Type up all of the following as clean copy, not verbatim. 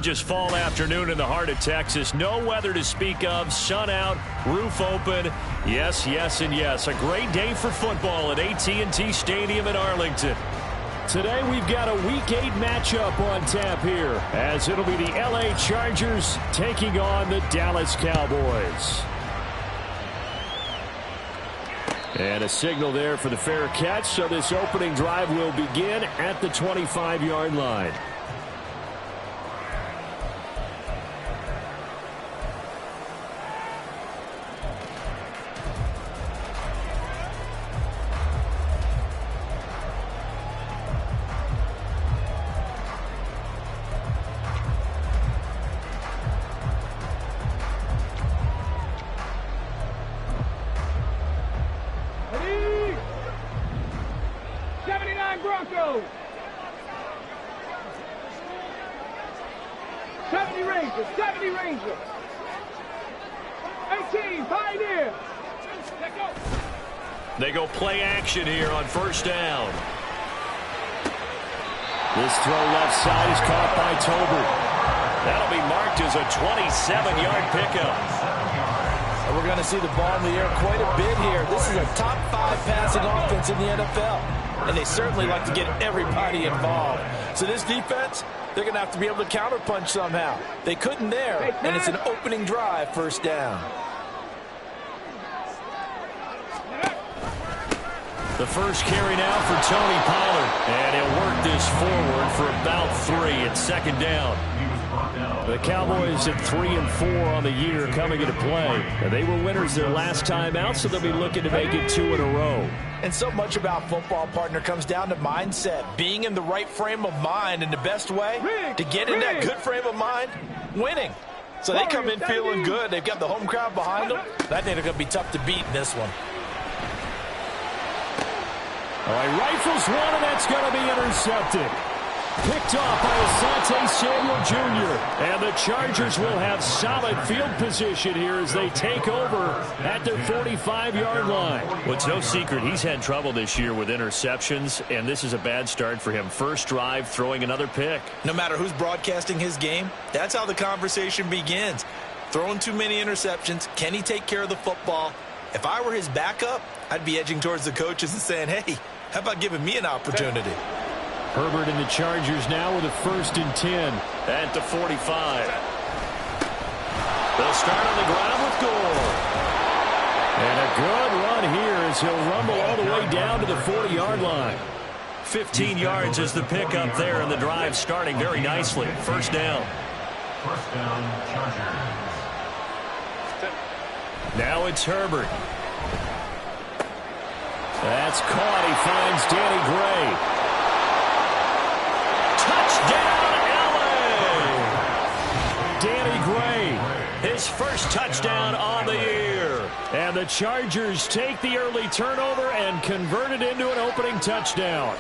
gorgeous fall afternoon in the heart of Texas. No weather to speak of. Sun out, roof open. Yes, yes, and yes. A great day for football at AT&T Stadium in Arlington. Today we've got a Week 8 matchup on tap here, as it'll be the LA Chargers taking on the Dallas Cowboys. And a signal there for the fair catch, so this opening drive will begin at the 25-yard line. Broncos. 70 Rangers, 70 Rangers. 18 Pioneer. They go play action here on first down. This throw left side is caught by Tolbert. That'll be marked as a 27-yard pickup. And we're going to see the ball in the air quite a bit here. This is a top 5 passing offense in the NFL. And they certainly like to get everybody involved. So this defense, they're going to have to be able to counterpunch somehow. They couldn't there, and it's an opening drive, first down. The first carry now for Tony Pollard. And he'll work this forward for about 3 at second down. The Cowboys at 3-4 on the year coming into play. They were winners their last time out, so they'll be looking to make it 2 in a row. And so much about football, partner, comes down to mindset. Being in the right frame of mind, and the best way to get in that good frame of mind, winning. So they come in feeling good. They've got the home crowd behind them. I think they're going to be tough to beat in this one. All right, rifles one, and that's going to be intercepted. Picked off by Asante Samuel Jr. And the Chargers will have solid field position here as they take over at their 45-yard line. Well, it's no secret he's had trouble this year with interceptions, and this is a bad start for him. First drive, throwing another pick. No matter who's broadcasting his game, that's how the conversation begins. Throwing too many interceptions. Can he take care of the football? If I were his backup, I'd be edging towards the coaches and saying, hey, how about giving me an opportunity? Herbert and the Chargers now with a 1st and 10 at the 45. They'll start on the ground with Gore. And a good run here as he'll rumble all the way down to the 40-yard line. 15 yards is the pickup there, and the drive starting very nicely. First down. First down, Chargers. Now it's Herbert. That's caught. He finds Danny Gray. Touchdown, LA! Danny Gray, his first touchdown on the year. And the Chargers take the early turnover and convert it into an opening touchdown.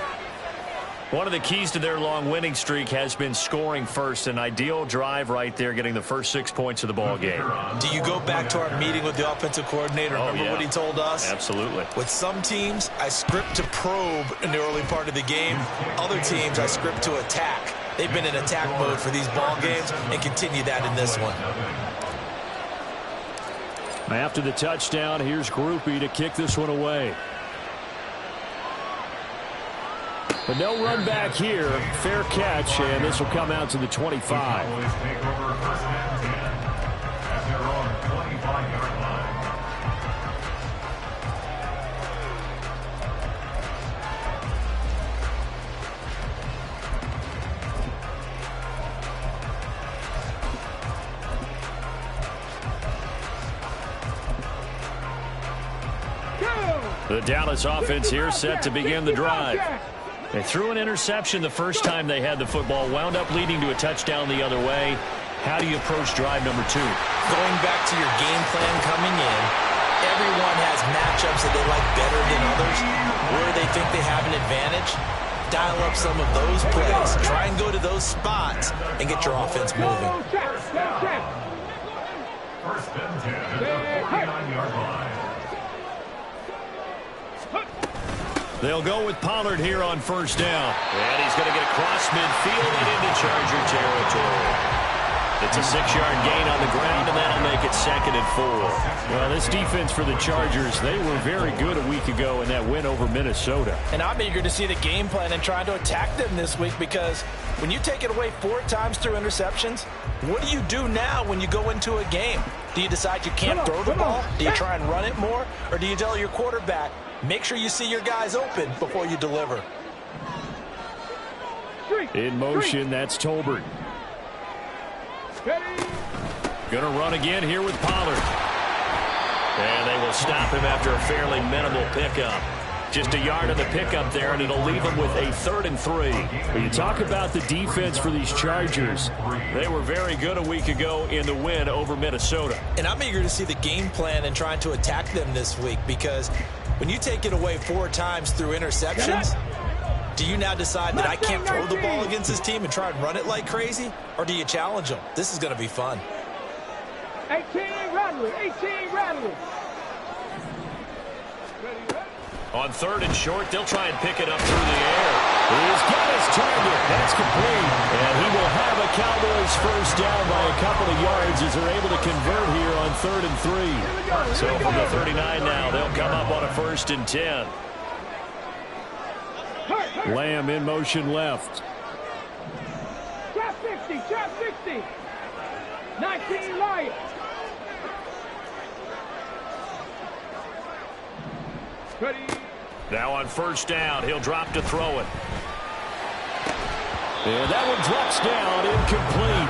One of the keys to their long winning streak has been scoring first. An ideal drive right there, getting the first 6 points of the ball game. Do you go back to our meeting with the offensive coordinator? Remember what he told us? Absolutely. With some teams, I script to probe in the early part of the game. Other teams, I script to attack. They've been in attack mode for these ball games and continue that in this one. After the touchdown, here's Groupie to kick this one away. But no run back here. Fair catch, and this will come out to the 25. Cowboys take over 1st and 10 at their own 25-yard line. The Dallas offense here set to begin the drive. They threw an interception the first time they had the football, wound up leading to a touchdown the other way. How do you approach drive number 2? Going back to your game plan coming in, everyone has matchups that they like better than others, where they think they have an advantage. Dial up some of those plays. Try and go to those spots and get your offense moving. First and 10 at the 49-yard line. They'll go with Pollard here on first down. And he's going to get across midfield and into Charger territory. It's a 6-yard gain on the ground, and that'll make it 2nd and 4. Well, this defense for the Chargers, they were very good a week ago in that win over Minnesota. And I'm eager to see the game plan and trying to attack them this week, because when you take it away 4 times through interceptions, what do you do now when you go into a game? Do you decide you can't throw the ball? Do you try and run it more? Or do you tell your quarterback, make sure you see your guys open before you deliver? In motion, that's Tolbert. Going to run again here with Pollard. And they will stop him after a fairly minimal pickup. Just a yard of the pickup there, and it'll leave them with a 3rd and 3. When you talk about the defense for these Chargers, they were very good a week ago in the win over Minnesota. And I'm eager to see the game plan and trying to attack them this week, because when you take it away 4 times through interceptions, do you now decide that I can't throw the ball against this team and try and run it like crazy? Or do you challenge them? This is going to be fun. 18 Rattler, 18 Rattler. On 3rd and short, they'll try and pick it up through the air. He's got his target. That's complete. And he will have a Cowboys first down by a couple of yards as they're able to convert here on 3rd and 3. So from the 39 now, they'll come up on a 1st and 10. Lamb in motion left. Trap 60, trap 60. 19 Lions. Ready. Now on 1st down, he'll drop to throw it. And that one drops down, incomplete.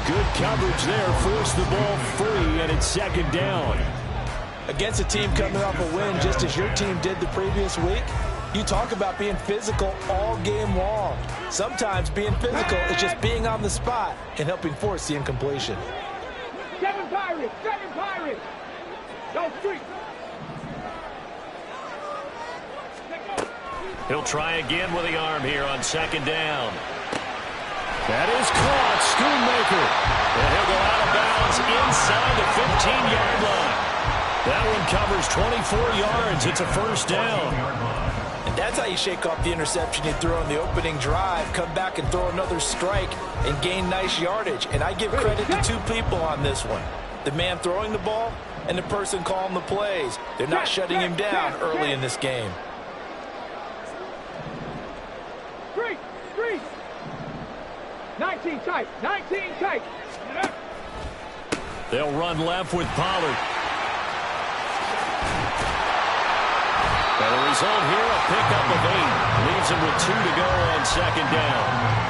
Good coverage there, forced the ball free, and it's 2nd down. Against a team coming off a win just as your team did the previous week, you talk about being physical all game long. Sometimes being physical is just being on the spot and helping force the incompletion. 7 Pirates, 7 Pirates. Go street. He'll try again with the arm here on 2nd down. That is caught, Schoonmaker. And he'll go out of bounds inside the 15-yard line. That one covers 24 yards. It's a 1st down. And that's how you shake off the interception you threw on the opening drive, come back and throw another strike and gain nice yardage. And I give credit to 2 people on this one. The man throwing the ball and the person calling the plays. They're not shutting him down early in this game. Street. 19 tight, 19 tight. They'll run left with Pollard. And the result here, a pickup of 8. Leaves him with 2 to go on 2nd down.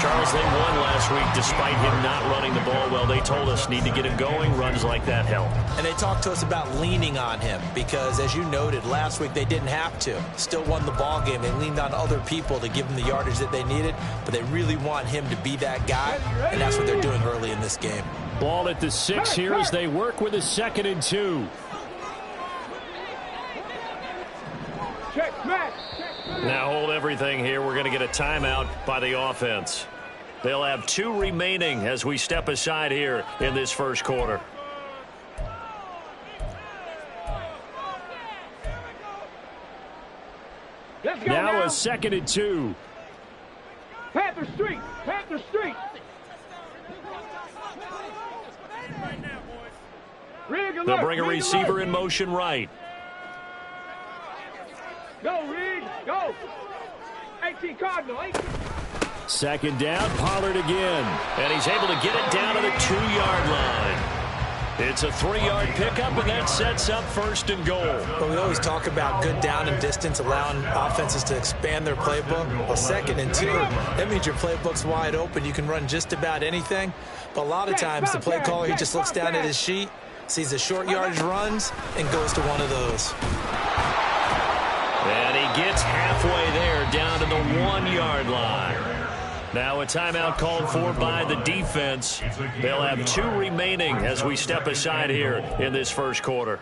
Charles, they won last week despite him not running the ball well. They told us need to get him going. Runs like that help. And they talked to us about leaning on him because, as you noted, last week they didn't have to. Still won the ball game. They leaned on other people to give them the yardage that they needed, but they really want him to be that guy, and that's what they're doing early in this game. Ball at the 6 here as they work with a 2nd and 2. Now hold everything here. We're going to get a timeout by the offense. They'll have 2 remaining as we step aside here in this 1st quarter. Now a 2nd and 2. Panther Street, Panther Street. They'll bring a receiver in motion right. Go, Reed, go. 18 Cardinal, 18. 2nd down, Pollard again. And he's able to get it down to the 2-yard line. It's a 3-yard pickup, and that sets up 1st and goal. But we always talk about good down and distance, allowing offenses to expand their playbook. Well, 2nd and 2, that means your playbook's wide open. You can run just about anything. But a lot of times, the play caller, he just looks down at his sheet, sees the short yardage runs, and goes to one of those. And he gets halfway there down to the 1-yard line. Now a timeout called for by the defense. They'll have 2 remaining as we step aside here in this 1st quarter.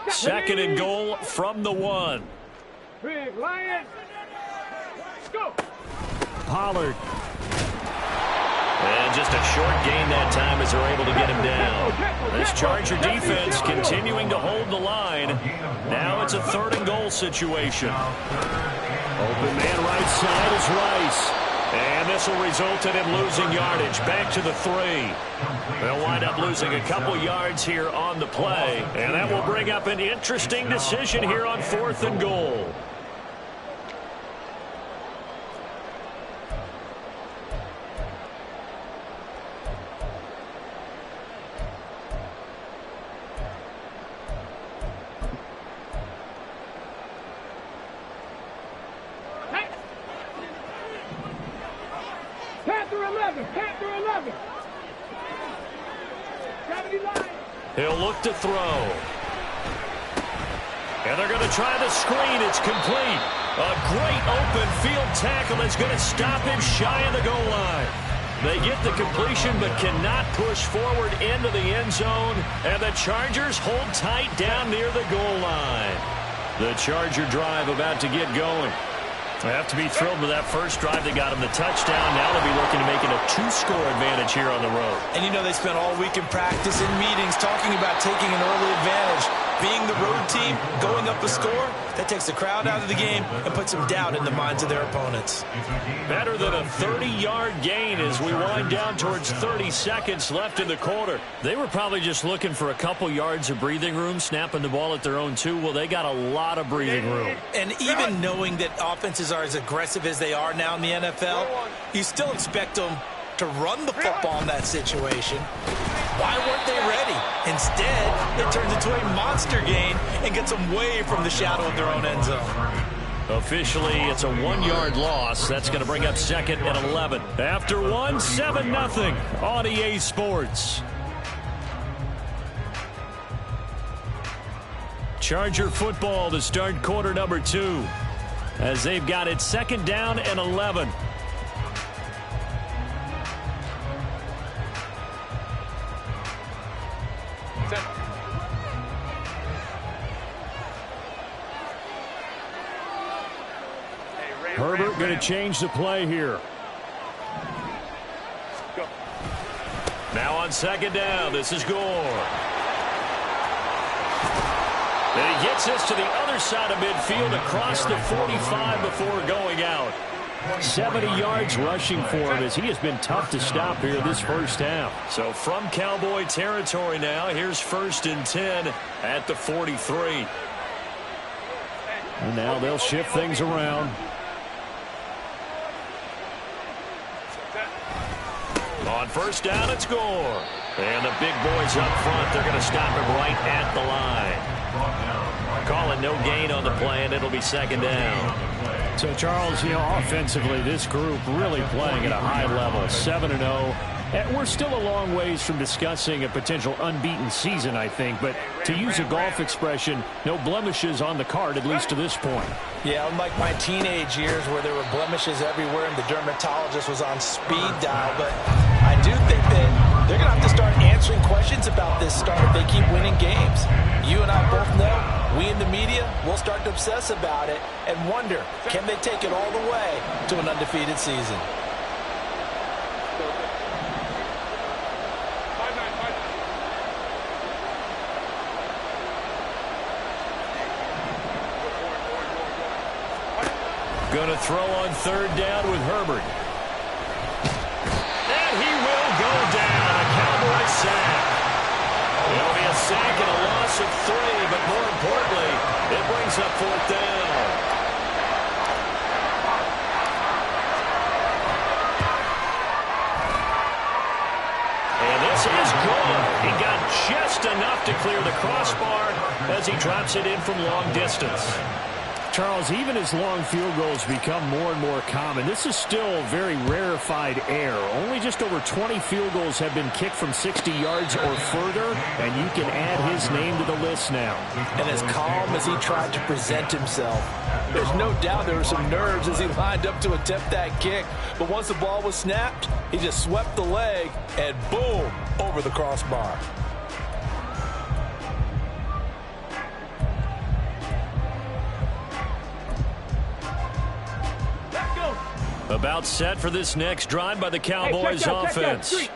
Second and goal from the 1. Big Lion. Go. Pollard. And just a short gain that time as they're able to get him down. This Charger defense continuing to hold the line. Now it's a 3rd and goal situation. Open man right side is Rice. And this will result in him losing yardage. Back to the 3. They'll wind up losing a couple yards here on the play. And that will bring up an interesting decision here on 4th and goal. Panther 11. He'll look to throw. And they're going to try the screen. It's complete. A great open field tackle that's going to stop him shy of the goal line. They get the completion but cannot push forward into the end zone. And the Chargers hold tight down near the goal line. The Charger drive about to get going. They have to be thrilled with that first drive that got them the touchdown. Now they'll be looking to make it a 2-score advantage here on the road. And you know they spent all week in practice and meetings talking about taking an early advantage. Being the road team, going up a score, that takes the crowd out of the game and puts some doubt in the minds of their opponents. Better than a 30-yard gain as we wind down towards 30 seconds left in the quarter. They were probably just looking for a couple yards of breathing room, snapping the ball at their own 2. Well, they got a lot of breathing room. And even knowing that offenses are as aggressive as they are now in the NFL, you still expect them to run the football in that situation. Why weren't they ready? Instead, it turns into a monster gain and gets them way from the shadow of their own end zone. Officially, it's a 1-yard loss. That's going to bring up 2nd and 11. After 1, 7-0 on EA Sports. Charger football to start quarter number 2 as they've got it 2nd down and 11. Herbert going to change the play here. Now on 2nd down, this is Gore. Then he gets us to the other side of midfield across the 45 before going out. 70 yards rushing for him as he has been tough to stop here this first half. So from Cowboy territory now, here's 1st and 10 at the 43. And now they'll shift things around. On 1st down, it's Gore. And the big boys up front, they're going to stop him right at the line. Calling no gain on the play, and it'll be 2nd down. So, Charles, you know, offensively, this group really playing at a high level, 7-0. And we're still a long ways from discussing a potential unbeaten season, I think. But to use a golf expression, no blemishes on the card, at least to this point. Yeah, unlike my teenage years where there were blemishes everywhere and the dermatologist was on speed dial. But I do think that they're going to have to start answering questions about this start if they keep winning games. You and I both know, we in the media, will start to obsess about it and wonder, can they take it all the way to an undefeated season? Going to throw on 3rd down with Herbert. And he will go down. A Cowboy sack. It'll be a sack and a loss of 3, but more importantly, it brings up 4th down. And this is good. He got just enough to clear the crossbar as he drops it in from long distance. Charles, even as long field goals become more and more common, this is still very rarefied air. Only just over 20 field goals have been kicked from 60 yards or further, and you can add his name to the list now. And as calm as he tried to present himself, there's no doubt there were some nerves as he lined up to attempt that kick. But once the ball was snapped, he just swept the leg and boom, over the crossbar. About set for this next drive by the Cowboys offense.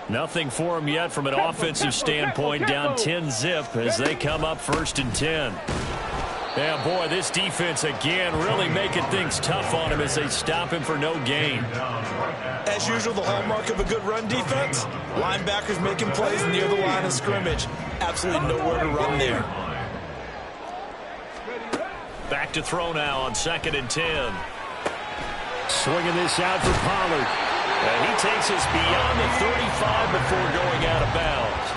Nothing for them yet from an offensive standpoint, down 10-zip as they come up 1st and 10. Yeah, boy, this defense again really making things tough on him as they stop him for no gain. As usual, the hallmark of a good run defense, linebackers making plays near the line of scrimmage. Absolutely nowhere to run there. Back to throw now on 2nd and 10. Swinging this out for Pollard. And he takes us beyond the 35 before going out of bounds.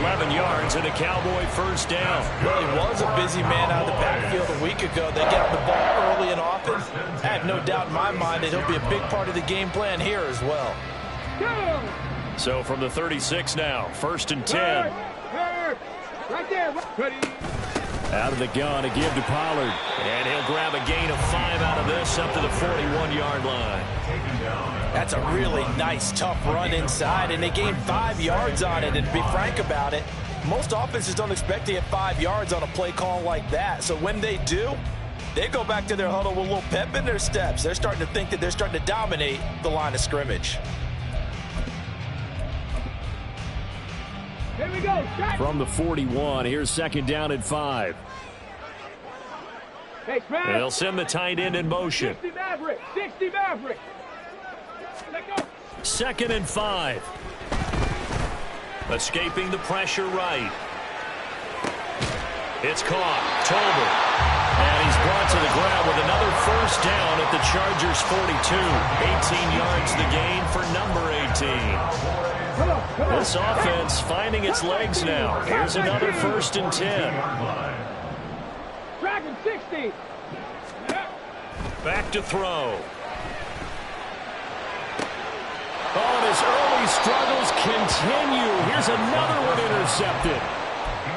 11 yards and a Cowboy 1st down. Well, he was a busy man out of the backfield a week ago. They get the ball early and often. I have no doubt in my mind that he'll be a big part of the game plan here as well. So from the 36 now, 1st and 10. Right there. Out of the gun to give to Pollard. And he'll grab a gain of 5 out of this up to the 41-yard line. That's a really nice, tough run inside, and they gained 5 yards on it. And to be frank about it, most offenses don't expect to get 5 yards on a play call like that. So when they do, they go back to their huddle with a little pep in their steps. They're starting to think that they're starting to dominate the line of scrimmage. Here we go. From the 41, here's 2nd down and 5. Hey, they'll send the tight end in motion. 60 Maverick. 60 Maverick. Let go. 2nd and 5. Escaping the pressure right. It's caught. Tolbert. And he's brought to the ground with another 1st down at the Chargers' 42. 18 yards the gain for number 18. This offense finding its legs now. Here's another 1st and 10. Dragon 60. Back to throw. Oh, and his early struggles continue. Here's another one intercepted.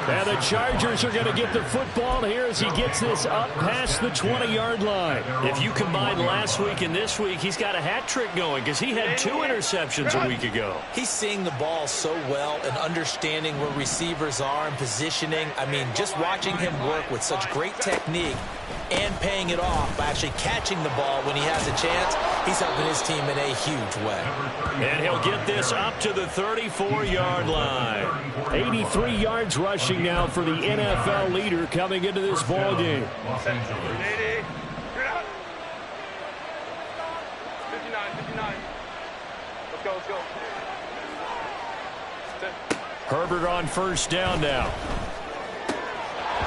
And the Chargers are going to get the football here as he gets this up past the 20-yard line. If you combine last week and this week, he's got a hat trick going because he had 2 interceptions a week ago. He's seeing the ball so well and understanding where receivers are and positioning. I mean, just watching him work with such great technique and paying it off by actually catching the ball when he has a chance, he's helping his team in a huge way. And he'll get this up to the 34-yard line. 83 yards rushing now for the NFL leader coming into this ball game. 59. Let's go, let's go. Herbert on 1st down now.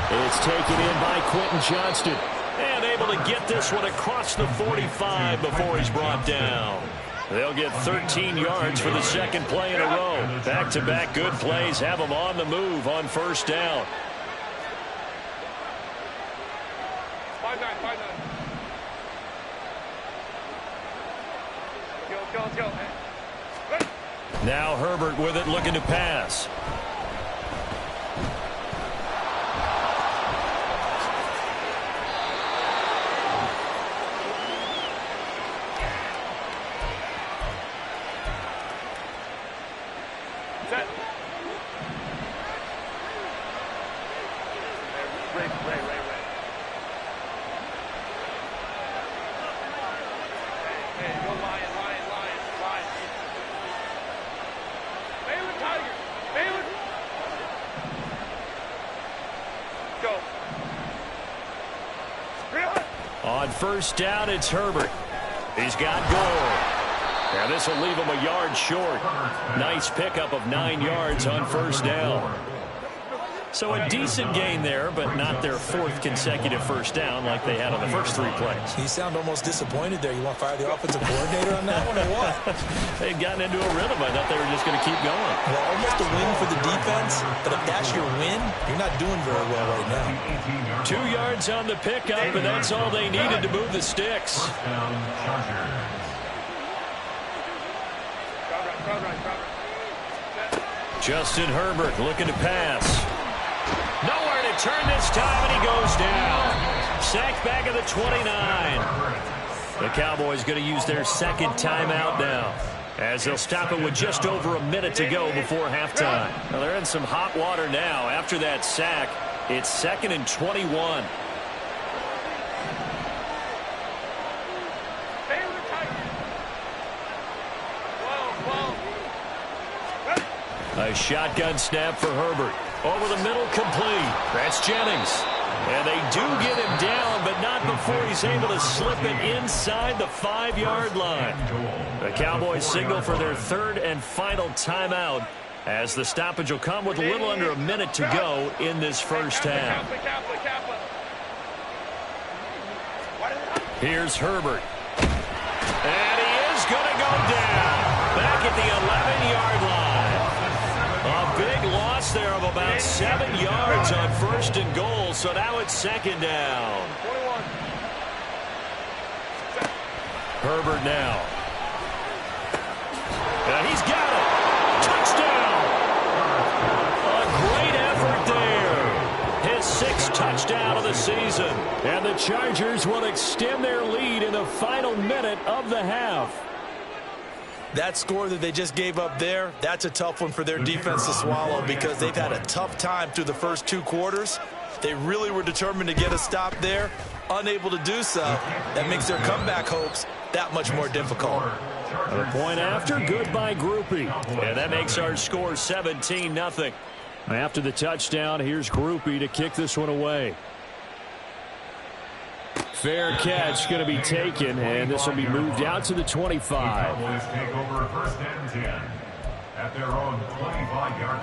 It's taken in by Quentin Johnston. And able to get this one across the 45 before he's brought down. They'll get 13 yards for the 2nd play in a row. Back-to-back good plays have them on the move on 1st down. 5-9, 5-9. Let's go. Now Herbert with it, looking to pass. On 1st down, it's Herbert. He's got goal. Now this will leave him a yard short. Nice pickup of 9 yards on 1st down. So a decent gain there, but not their 4th consecutive 1st down like they had on the first 3 plays. You sound almost disappointed there. You want to fire the offensive coordinator on that one or what? They'd gotten into a rhythm. I thought they were just going to keep going. Well, almost a win for the defense, but if that's your win, you're not doing very well right now. 2 yards on the pickup, and that's all they needed to move the sticks. Justin Herbert looking to pass. Nowhere to turn this time, and he goes down. Sacked back at the 29. The Cowboys going to use their 2nd timeout now, as they'll stop it with just over a minute to go before halftime. Now they're in some hot water now. After that sack, it's 2nd and 21. A shotgun snap for Herbert. Over the middle, complete. That's Jennings. And they do get him down, but not before he's able to slip it inside the 5-yard line. The Cowboys signal for their third and final timeout, as the stoppage will come with a little under a minute to go in this first half. Here's Herbert. And he is going to go down. Back at the 11-yard line. A big loss there of about 7 yards on first and goal, so now it's second down. Herbert now. And he's got it. Touchdown. A great effort there. His 6th touchdown of the season. And the Chargers will extend their lead in the final minute of the half. That score that they just gave up there, that's a tough one for their defense to swallow, because they've had a tough time through the first 2 quarters. They really were determined to get a stop there. Unable to do so, that makes their comeback hopes that much more difficult. A point after, good by Groupie. And that makes our score 17-0. After the touchdown, here's Groupie to kick this one away. Fair catch going to be taken, and this will be moved out to the 25. Cowboys take over first and 10 at their own 25-yard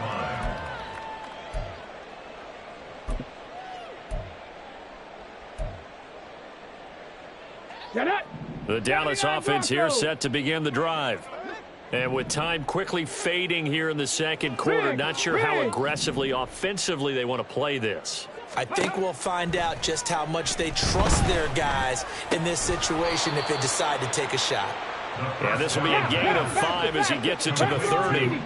line. The Dallas offense here set to begin the drive. And with time quickly fading here in the second quarter, not sure how aggressively, offensively they want to play this. I think we'll find out just how much they trust their guys in this situation if they decide to take a shot. Yeah, this will be a gain of 5 as he gets it to the 30.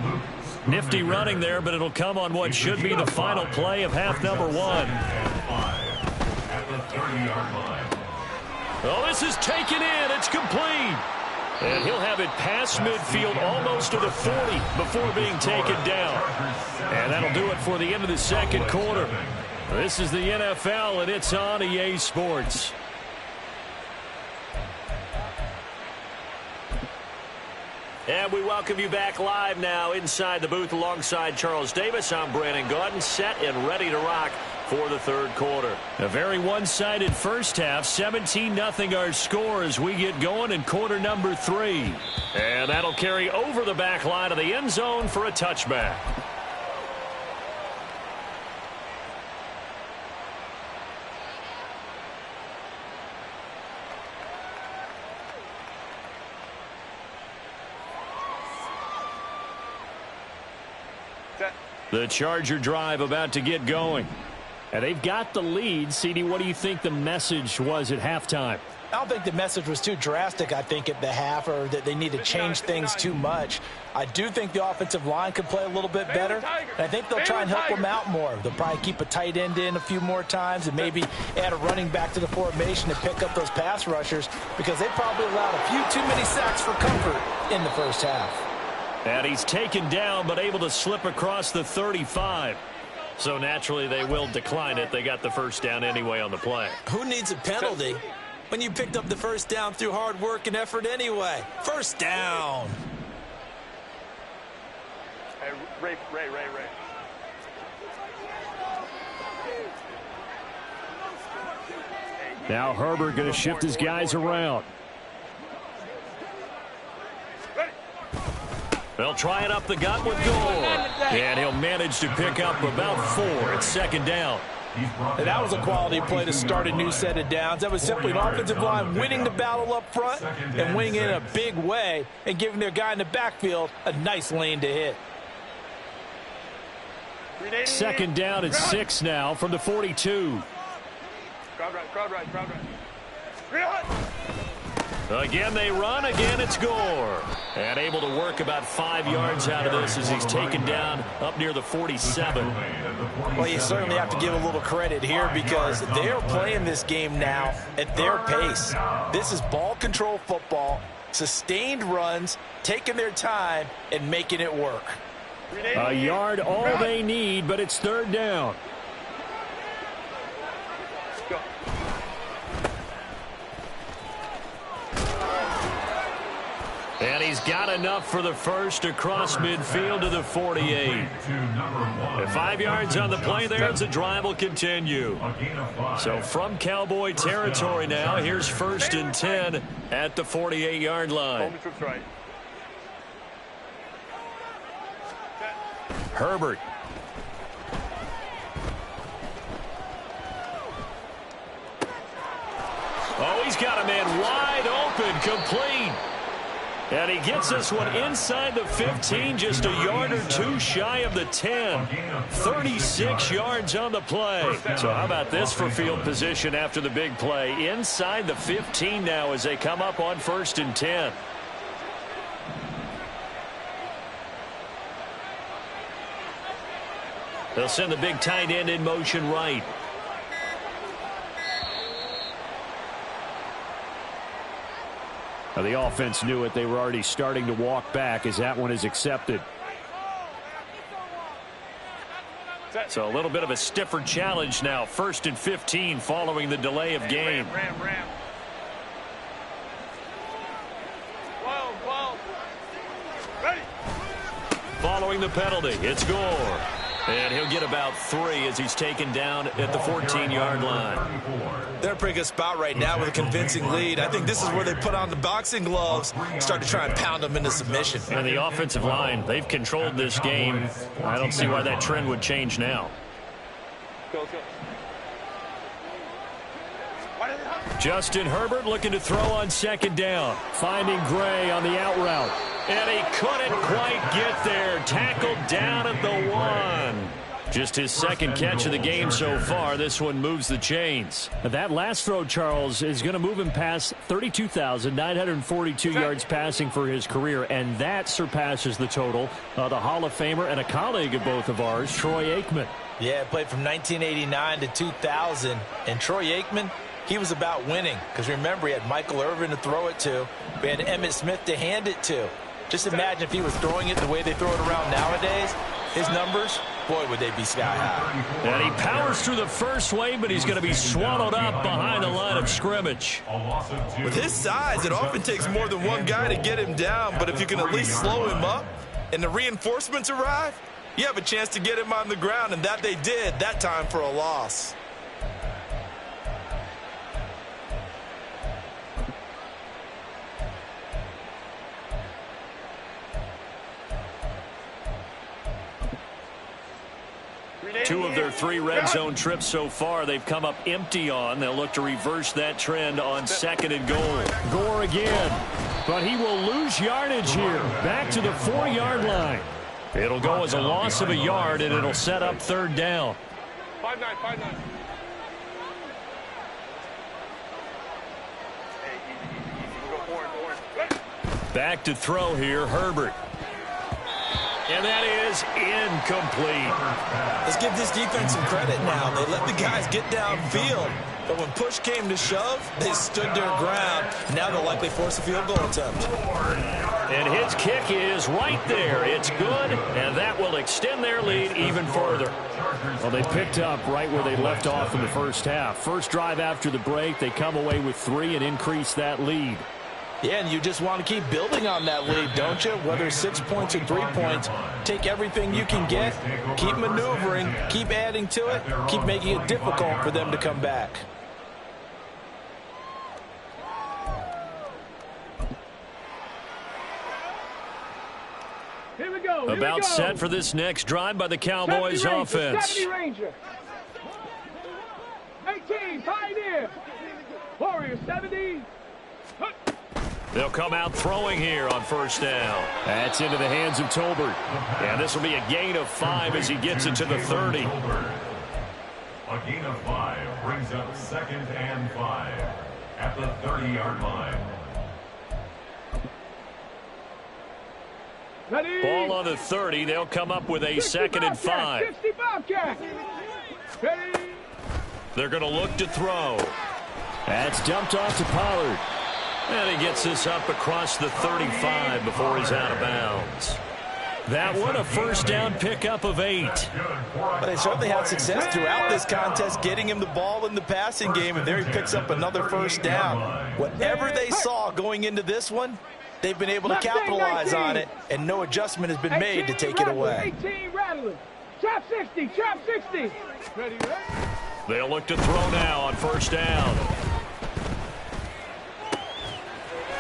Nifty running there, but it'll come on what should be the final play of half number 1. At the 30-yard line. Oh, this is taken in. It's complete. And he'll have it past midfield almost to the 40 before being taken down. And that'll do it for the end of the second quarter. This is the NFL, and it's on EA Sports. And we welcome you back live now inside the booth alongside Charles Davis. I'm Brandon Gaudin, set and ready to rock for the third quarter. A very one-sided first half, 17-0 our score as we get going in quarter number 3. And that'll carry over the back line of the end zone for a touchback. The Charger drive about to get going. And they've got the lead. CD, what do you think the message was at halftime? I don't think the message was too drastic, I think, at the half, or that they need to change things too much. I do think the offensive line could play a little bit better, and I think they'll try and help them out more. They'll probably keep a tight end in a few more times and maybe add a running back to the formation to pick up those pass rushers, because they probably allowed a few too many sacks for comfort in the first half. And he's taken down, but able to slip across the 35. So naturally they will decline it. They got the first down anyway on the play. Who needs a penalty when you picked up the first down through hard work and effort anyway? First down. Hey, Ray. Now Herbert going to shift his guys around. They'll try it up the gut with Gore. And he'll manage to pick up about 4. It's second down. And that was a quality play to start a new set of downs. That was simply an offensive line winning the battle up front and winning it in a big way and giving their guy in the backfield a nice lane to hit. Second down at 6 now from the 42. Crowd right. Again they run, again it's Gore. And able to work about 5 yards out of this as he's taken down up near the 47. Well, you certainly have to give a little credit here because they're playing this game now at their pace. This is ball control football, sustained runs, taking their time and making it work. A yard all they need, but it's third down. And he's got enough for the first across midfield to the 48. 5 yards on the play there as the drive will continue. So from Cowboy territory now, here's 1st and 10 at the 48-yard line. Herbert. Oh, he's got a man wide open, complete. And he gets this one inside the 15, just a yard or two shy of the 10. 36 yards on the play. So how about this for field position after the big play? Inside the 15 now as they come up on 1st and 10. They'll send the big tight end in motion right. Now the offense knew it. They were already starting to walk back as that one is accepted. So a little bit of a stiffer challenge now. 1st and 15 following the delay of game. Ram. Whoa. Ready. Following the penalty, it's Gore. And he'll get about 3 as he's taken down at the 14-yard line. They're in a pretty good spot right now with a convincing lead. I think this is where they put on the boxing gloves, start to try and pound them into submission. And the offensive line, they've controlled this game. I don't see why that trend would change now. Go. Justin Herbert looking to throw on 2nd down. Finding Gray on the out route. And he couldn't quite get there. Tackled down at the 1. Just his 2nd catch of the game so far. This one moves the chains. That last throw, Charles, is going to move him past 32,942 yards passing for his career, and that surpasses the total of the Hall of Famer and a colleague of both of ours, Troy Aikman. Yeah, played from 1989 to 2000, and Troy Aikman, he was about winning. Because remember, he had Michael Irvin to throw it to. We had Emmitt Smith to hand it to. Just imagine if he was throwing it the way they throw it around nowadays. His numbers, boy, would they be sky high. And he powers through the first wave, but he's going to be swallowed up behind the line of scrimmage. With his size, it often takes more than one guy to get him down. But if you can at least slow him up and the reinforcements arrive, you have a chance to get him on the ground. And that they did, that time for a loss. Two of their 3 red zone trips so far they've come up empty on. They'll look to reverse that trend on 2nd and goal. Gore again, but he will lose yardage here. Back to the 4-yard line. It'll go as a loss of a yard, and it'll set up 3rd down. 5-9. Back to throw here, Herbert. And that is incomplete. Let's give this defense some credit now. They let the guys get downfield, but when push came to shove, they stood their ground. Now they'll likely force a field goal attempt. And his kick is right there. It's good, and that will extend their lead even further. Well, they picked up right where they left off in the first half. First drive after the break, they come away with 3 and increase that lead. Yeah, and you just want to keep building on that lead, don't you? Whether it's 6 points or 3 points, take everything you can get, keep maneuvering, keep adding to it, keep making it difficult for them to come back. Here we go. About set for this next drive by the Cowboys offense. 70 Ranger. 18, Pioneer. Warrior, 70. They'll come out throwing here on 1st down. That's into the hands of Tolbert. And this will be a gain of 5 as he gets it to the 30. A gain of 5 brings up 2nd and 5 at the 30-yard line. Ready. Ball on the 30. They'll come up with a 2nd and 5. 60 Bobcat. Ready. They're going to look to throw. That's dumped off to Pollard. And he gets this up across the 35 before he's out of bounds. That one, a 1st down pickup of 8. But they certainly had success throughout this contest, getting him the ball in the passing game, and there he picks up another 1st down. Whatever they saw going into this one, They've been able to capitalize on it, and no adjustment has been made to take it away. 18 rattling. Trap 60, trap 60. Ready? They'll look to throw now on first down.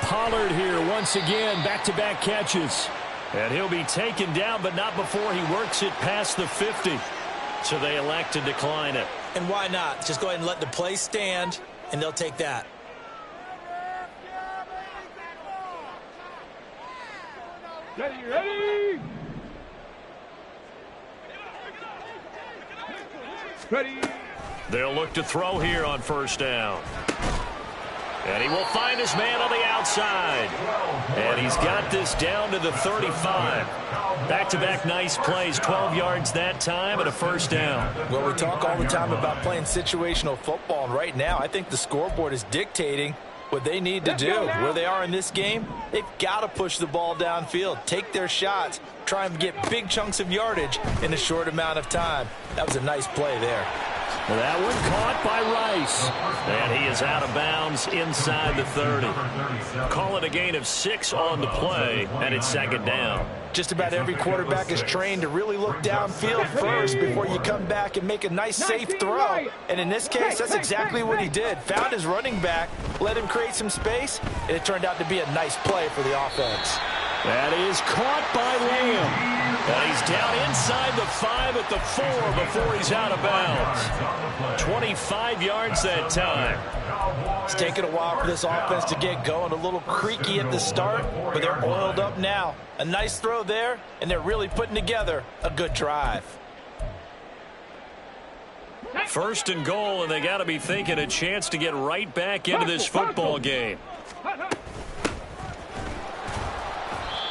Pollard here once again, back-to-back catches. And he'll be taken down, but not before he works it past the 50. So they elect to decline it. And why not? Just go ahead and let the play stand, and they'll take that. Ready? Ready? They'll look to throw here on first down. And he will find his man on the outside. And he's got this down to the 35. Back-to-back nice plays, 12 yards that time and a first down. Well, we talk all the time about playing situational football, and right now I think the scoreboard is dictating what they need to do. Where they are in this game, they've got to push the ball downfield, take their shots, try and get big chunks of yardage in a short amount of time. That was a nice play there. That one caught by Rice. And he is out of bounds inside the 30. Call it a gain of 6 on the play, and it's second down. Just about every quarterback is trained to really look downfield first before you come back and make a nice, safe throw. And in this case, that's exactly what he did. Found his running back, let him create some space, and it turned out to be a nice play for the offense. That is caught by Lamb. And he's down inside the 5 at the 4 before he's out of bounds. 25 yards that time. It's taken a while for this offense to get going. A little creaky at the start, but they're oiled up now. A nice throw there, and they're really putting together a good drive. First and goal, and they got to be thinking a chance to get right back into this football game.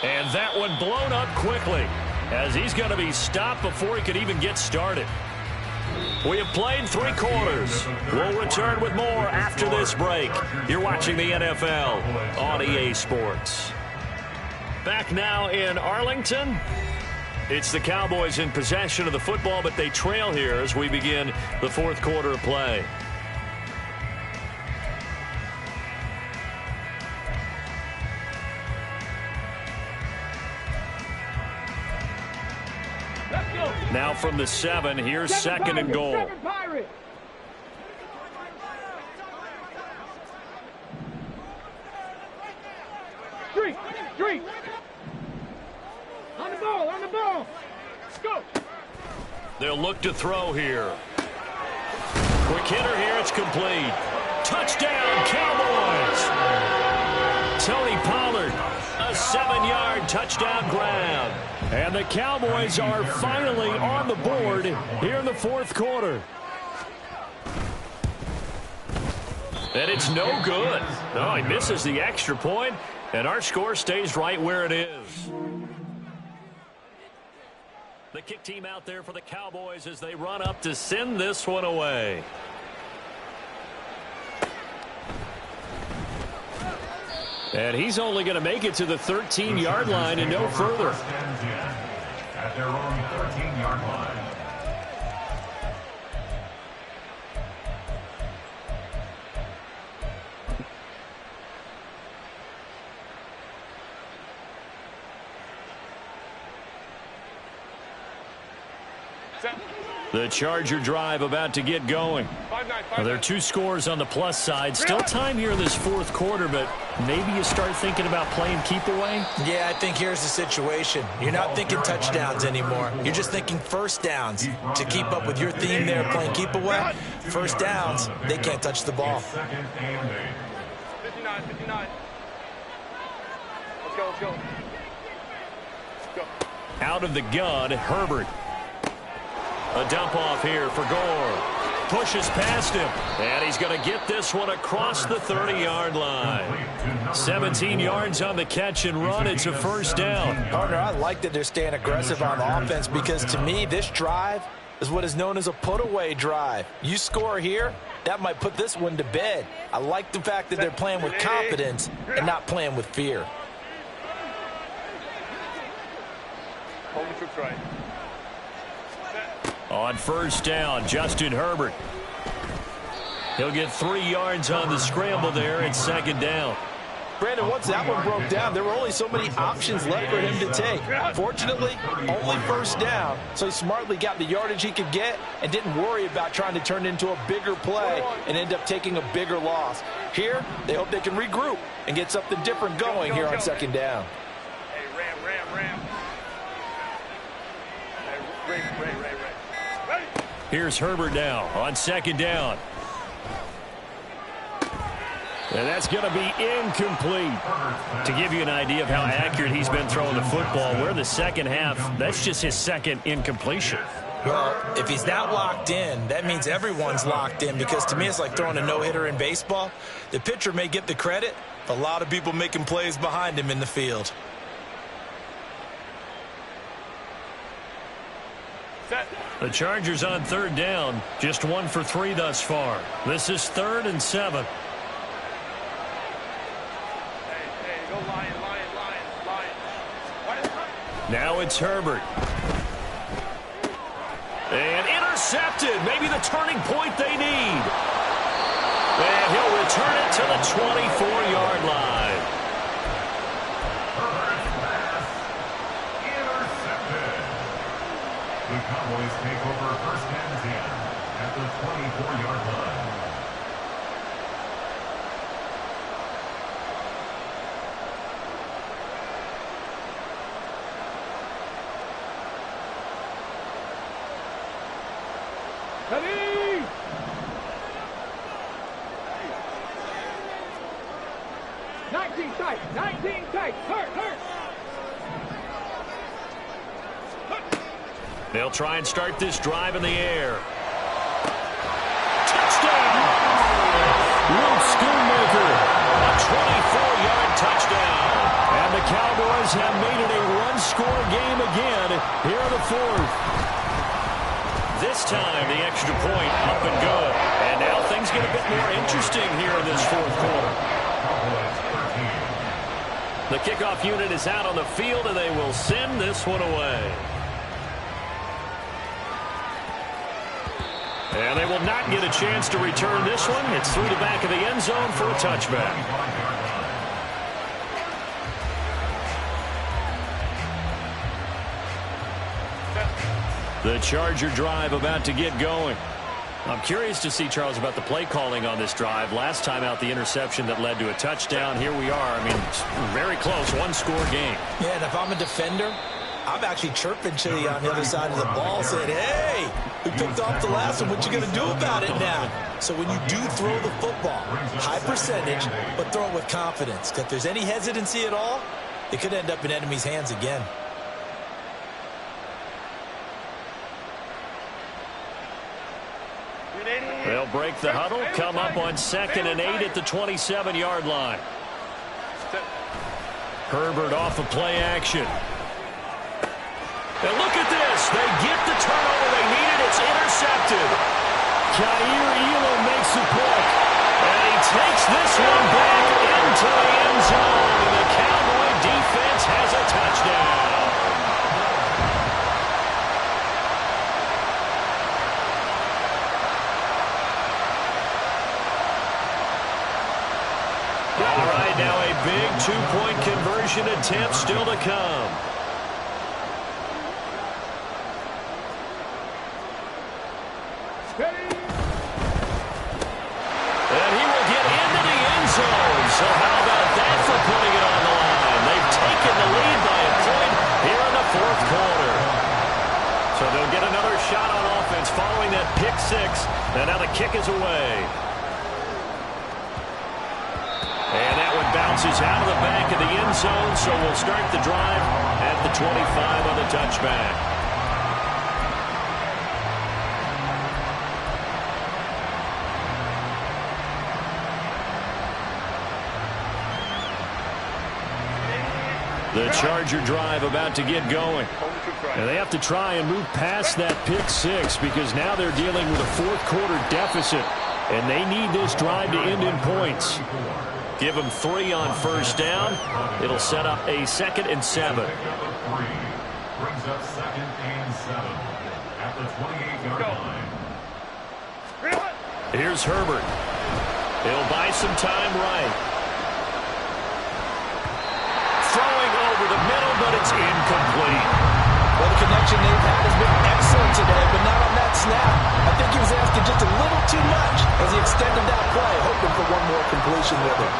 And that one blown up quickly, as he's going to be stopped before he could even get started. We have played 3 quarters. We'll return with more after this break. You're watching the NFL on EA Sports. Back now in Arlington. It's the Cowboys in possession of the football, but they trail here as we begin the 4th quarter of play. Now from the 7, here's second and goal. 7 Pirates. Street. On the ball. Go. They'll look to throw here. Quick hitter here, it's complete. Touchdown, Cowboys! Tony Pollard, a 7-yard touchdown grab. And the Cowboys are finally on the board here in the 4th quarter. And it's no good. Oh, he misses the extra point, and our score stays right where it is. The kick team out there for the Cowboys as they run up to send this one away. And he's only going to make it to the 13-yard line and no further. At their own 13-yard line. The Charger drive about to get going. Well, there are 2 scores on the plus side. Still time here in this 4th quarter, but maybe you start thinking about playing keep away? Yeah, I think here's the situation. You're not thinking touchdowns anymore. You're just thinking first downs. To keep up with your theme there, playing keep away, first downs, they can't touch the ball. 59. Let's go. Out of the gun, Herbert. A dump off here for Gore. Pushes past him. And he's going to get this one across the 30-yard line. 17 yards on the catch and run. It's a first down. Partner, I like that they're staying aggressive on offense because to me, this drive is what is known as a put-away drive. You score here, that might put this one to bed. I like the fact that they're playing with confidence and not playing with fear. Hold the troops right. On first down, Justin Herbert. He'll get 3 yards on the scramble there. It's second down. Brandon, once that one broke down, there were only so many options left for him to take. Fortunately, only first down, so he smartly got the yardage he could get and didn't worry about trying to turn it into a bigger play and end up taking a bigger loss. Here, they hope they can regroup and get something different going here on second down. Hey, Ram. Hey, Ray. Here's Herbert now on second down. And that's going to be incomplete. To give you an idea of how accurate he's been throwing the football, we're in the second half. That's just his second incompletion. Well, if he's that locked in, that means everyone's locked in, because to me it's like throwing a no-hitter in baseball. The pitcher may get the credit, but a lot of people making plays behind him in the field. The Chargers on third down, just 1 for 3 thus far. This is 3rd and 7. Hey, go Lion. Now it's Herbert. And intercepted. Maybe the turning point they need. And he'll return it to the 24-yard line. Intercepted. The Cowboys take over 1st and 10 at the 24-yard line. Ready! 19 tight. Hurt. They'll try and start this drive in the air. Touchdown! Luke Schoonmaker, a 24-yard touchdown. And the Cowboys have made it a one-score game again here in the 4th. This time, the extra point up and good. And now things get a bit more interesting here in this 4th quarter. The kickoff unit is out on the field, and they will send this one away. And they will not get a chance to return this one. It's through the back of the end zone for a touchback. The Charger drive about to get going. I'm curious to see, Charles, about the play calling on this drive. Last time out, the interception that led to a touchdown. Here we are. I mean, very close, one-score game. Yeah, and if I'm a defender, I'm actually chirping to you on the other side of the ball, saying, hey, we picked off the last one. What you going to do about it now? So when you do throw the football, high percentage, but throw it with confidence. Because if there's any hesitancy at all, it could end up in enemy's hands again. They'll break the huddle, come up on 2nd and 8 at the 27-yard line. Herbert off of play action. And look at this. They get the turnover they needed. It's intercepted. Kaiir Elam makes the pick. And he takes this one back into the end zone. And the Cowboy defense has a touchdown. All right, now a big two-point conversion attempt still to come. And he will get into the end zone. So how about that for putting it on the line? They've taken the lead by a point here in the 4th quarter. So they'll get another shot on offense following that pick 6. And now the kick is away. And that one bounces out of the back of the end zone, so we'll start the drive at the 25 on the touchback. The Charger drive about to get going. And they have to try and move past that pick 6 because now they're dealing with a 4th quarter deficit. And they need this drive to end in points. Give them 3 on first down. It'll set up a 2nd and 7. Brings up 2nd and 7 at the 28-yard line. Here's Herbert. He'll buy some time right. but it's incomplete. Well, the connection they've had has been excellent today, but not on that snap. I think he was asking just a little too much as he extended that play, hoping for one more completion with it.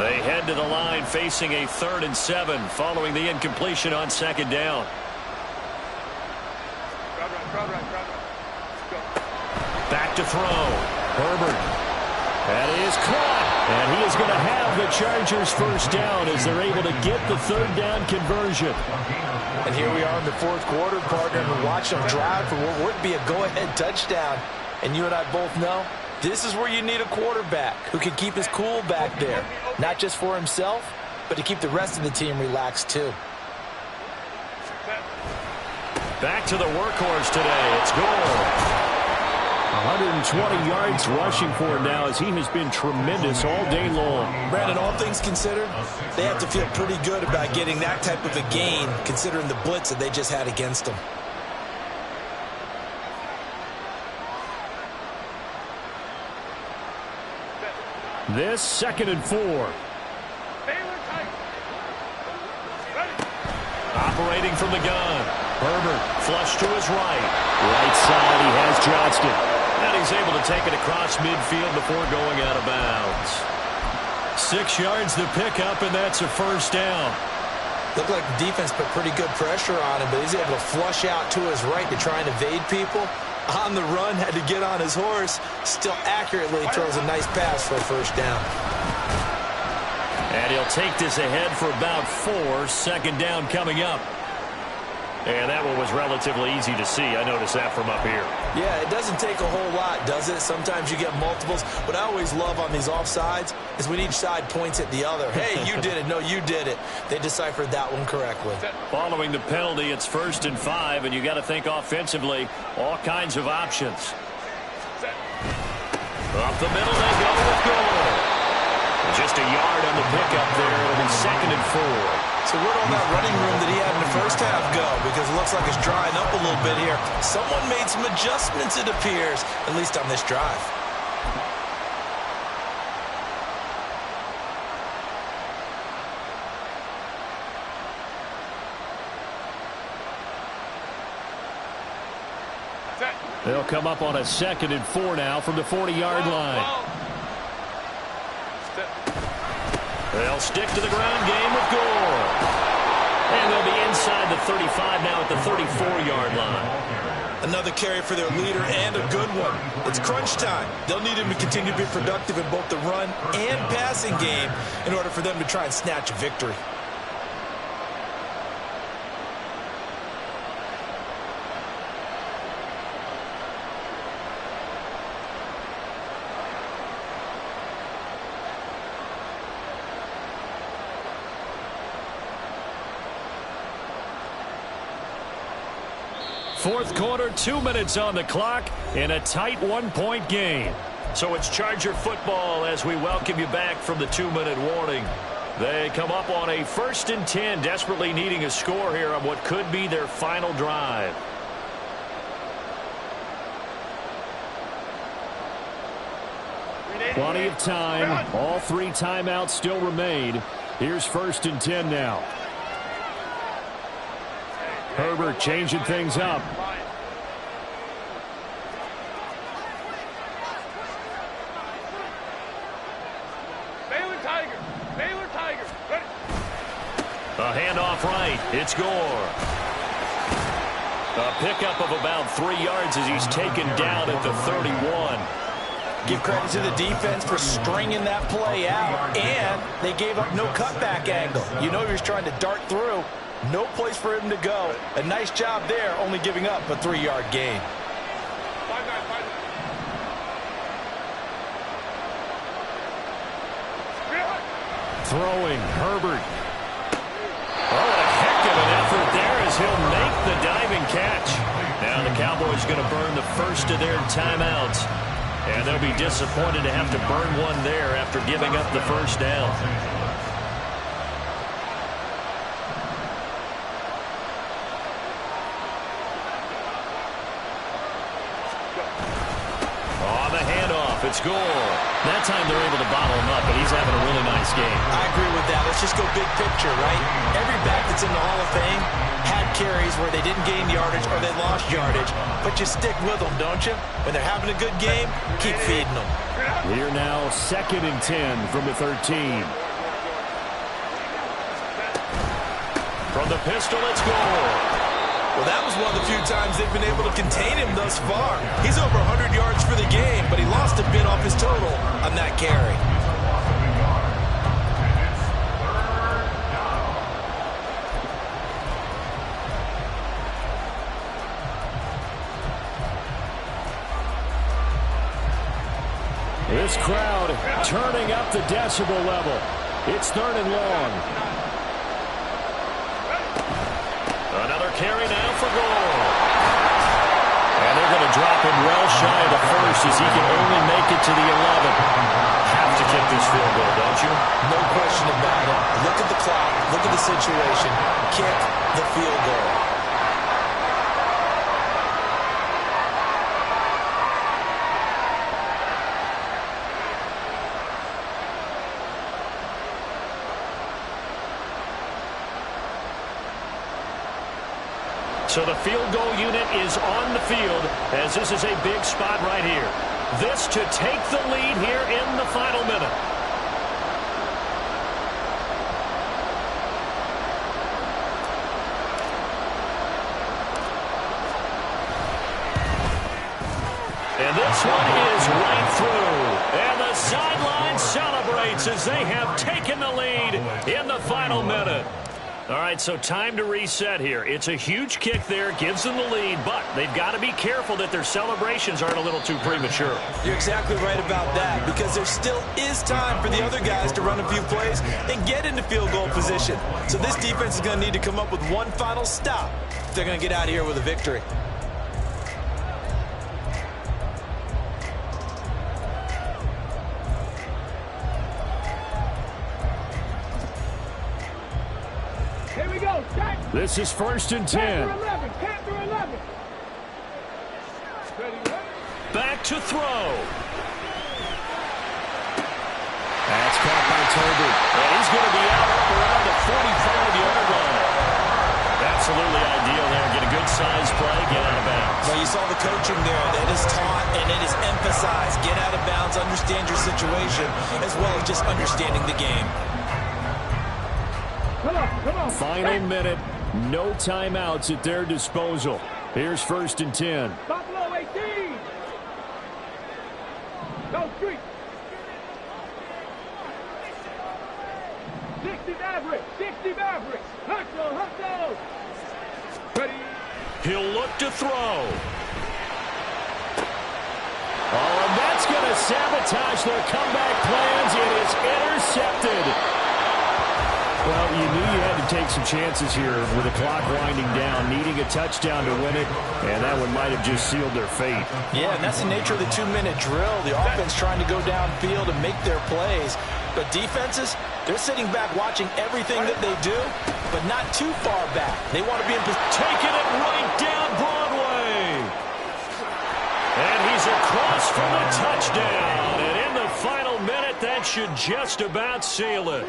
They head to the line facing a 3rd and 7 following the incompletion on 2nd down. Back to throw. Herbert. That is caught. And he is going to have the Chargers first down as they're able to get the 3rd down conversion. And here we are in the 4th quarter, partner, and watch them drive for what would be a go-ahead touchdown. And you and I both know this is where you need a quarterback who can keep his cool back there. Not just for himself, but to keep the rest of the team relaxed too. Back to the workhorse today. It's Gore. 120 yards rushing for him now as he has been tremendous all day long. Brandon, all things considered, they have to feel pretty good about getting that type of a gain considering the blitz that they just had against them. This 2nd and 4. Operating from the gun. Herbert flush to his right. Right side, he has Johnston. And he's able to take it across midfield before going out of bounds. 6 yards to pick up, and that's a first down. Looked like the defense put pretty good pressure on him, but he's able to flush out to his right to try and evade people. On the run, had to get on his horse. Still accurately throws a nice pass for a first down. And he'll take this ahead for about 4. 2nd down coming up. And that one was relatively easy to see. I noticed that from up here. Yeah, it doesn't take a whole lot, does it? Sometimes you get multiples. What I always love on these offsides is when each side points at the other. Hey, you did it. No, you did it. They deciphered that one correctly. Following the penalty, it's 1st and 5, and you got to think offensively, all kinds of options. Up the middle they go with goal. Just a yard on the pickup there. It'll be 2nd and 4. So where did all that running room that he had in the first half go? Because it looks like it's drying up a little bit here. Someone made some adjustments, it appears, at least on this drive. They'll come up on a 2nd and 4 now from the 40-yard line. They'll stick to the ground game with Gore. And they'll be inside the 35 now at the 34-yard line. Another carry for their leader and a good one. It's crunch time. They'll need him to continue to be productive in both the run and passing game in order for them to try and snatch a victory. Fourth quarter, 2 minutes on the clock in a tight 1-point game. So it's Charger football as we welcome you back from the 2-minute warning. They come up on a 1st and 10, desperately needing a score here on what could be their final drive. Plenty of time. All 3 timeouts still remain. Here's 1st and 10 now. Herbert changing things up. Baylor Tiger. Ready. A handoff right. It's Gore. A pickup of about 3 yards as he's taken down at the 31. Give credit to the defense for stringing that play out, and they gave up no cutback angle. You know he was trying to dart through. No place for him to go. A nice job there, only giving up a 3-yard gain. 5-9. Throwing, Herbert. Oh, a heck of an effort there as he'll make the diving catch. Now the Cowboys going to burn the first of their timeouts. And they'll be disappointed to have to burn one there after giving up the first down. goal. That time they're able to bottle him up, but he's having a really nice game. I agree with that. Let's just go big picture, right? Every back that's in the Hall of Fame had carries where they didn't gain yardage or they lost yardage. But you stick with them, don't you? When they're having a good game, keep feeding them. Here now, 2nd and 10 from the 13. From the pistol, it's goal. Well, that was one of the few times they've been able to contain him thus far. He's over 100 yards for the game, but he lost a bit off his total on that carry. This crowd turning up the decibel level. It's 3rd and long. Another carry now for goal. And they're going to drop him well shy of the first as he can only make it to the 11. Have to kick this field goal, don't you? No question about it. Look at the clock. Look at the situation. Kick the field goal. So the field goal unit is on the field as this is a big spot right here. This to take the lead here in the final minute. And this one is right through. And the sideline celebrates as they have taken the lead in the final minute. All right, so time to reset here. It's a huge kick there, gives them the lead, but they've got to be careful that their celebrations aren't a little too premature. You're exactly right about that, because there still is time for the other guys to run a few plays and get into field goal position. So this defense is going to need to come up with one final stop if they're going to get out of here with a victory. This is 1st and 10. Back to throw. That's caught by Tolbert. And he's going to be out up around the 45-yard line. Absolutely ideal there. Get a good size play, get out of bounds. Well, you saw the coaching there. That is taught and it is emphasized. Get out of bounds, understand your situation, as well as just understanding the game. Come on. Final minute. No timeouts at their disposal. Here's 1st and 10. Buffalo 18. Go street. 60 Mavericks. 60 Mavericks. Hustle. Ready. He'll look to throw. Oh, and that's going to sabotage their comeback plans. It is intercepted. Well, you knew you had to take some chances here with the clock winding down, needing a touchdown to win it, and that one might have just sealed their fate. Yeah, and that's the nature of the 2-minute drill. The offense trying to go downfield and make their plays. But defenses, they're sitting back watching everything that they do, but not too far back. They want to be in position. Taking it right down Broadway. And he's across for the touchdown. And in the final minute, that should just about seal it.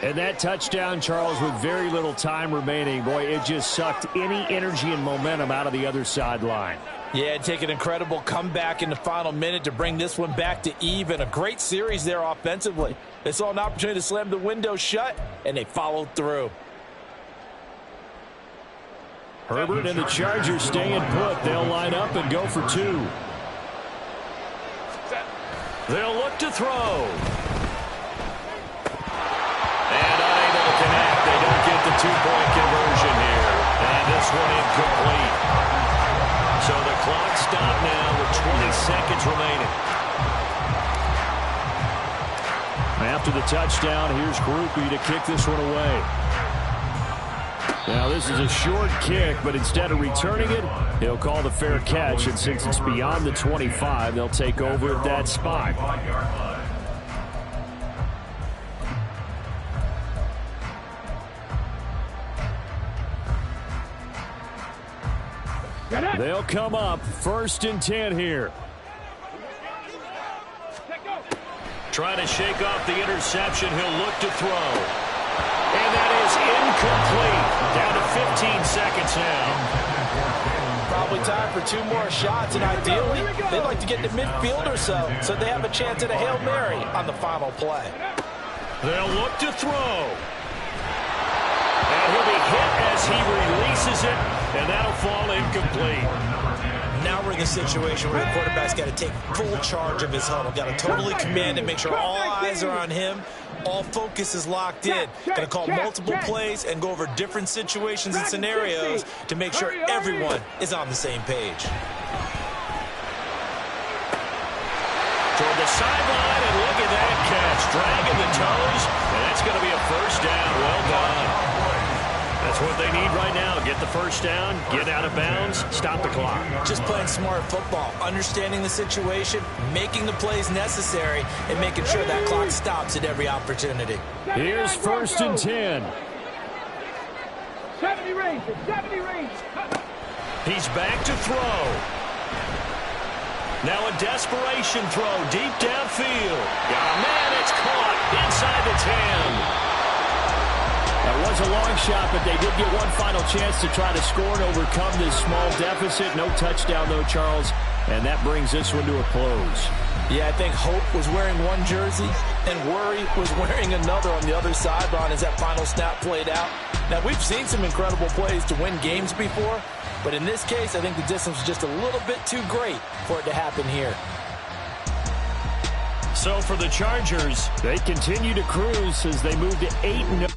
And that touchdown, Charles, with very little time remaining, boy, it just sucked any energy and momentum out of the other sideline. Yeah, take an incredible comeback in the final minute to bring this one back to even. A great series there offensively. They saw an opportunity to slam the window shut, and they followed through. Herbert and the Chargers staying put. They'll line up and go for 2. They'll look to throw. And unable to connect. They don't get the 2-point conversion here. And this one incomplete. So the clock stopped now with 20 seconds remaining. After the touchdown, here's Groupie to kick this one away. Now this is a short kick, but instead of returning it, he'll call the fair catch. And since it's beyond the 25, they'll take over at that spot. They'll come up 1st and 10 here. Trying to shake off the interception. He'll look to throw. And that is incomplete. Down to 15 seconds now. Probably time for 2 more shots, and ideally, they'd like to get to midfield or so they have a chance at a Hail Mary on the final play. They'll look to throw. And he'll be hit as he releases it, and that'll fall incomplete. Now we're in the situation where the quarterback's got to take full charge of his huddle. Got to totally command and make sure all eyes are on him. All focus is locked in. Got to call multiple plays and go over different situations and scenarios to make sure everyone is on the same page. Toward the sideline, and look at that catch. Dragging the toes, and that's going to be a first down. Well done. That's what they need right now. Get the first down, get out of bounds, stop the clock. Just playing smart football, understanding the situation, making the plays necessary, and making sure that clock stops at every opportunity. Here's 1st and 10. 70 range, 70 range. He's back to throw. Now a desperation throw deep downfield. Oh, man, it's caught inside the 10. That was a long shot, but they did get one final chance to try to score and overcome this small deficit. No touchdown, though, Charles, and that brings this one to a close. Yeah, I think hope was wearing one jersey and worry was wearing another on the other sideline as that final snap played out. Now, we've seen some incredible plays to win games before, but in this case, I think the distance was just a little bit too great for it to happen here. So for the Chargers, they continue to cruise as they move to 8-0.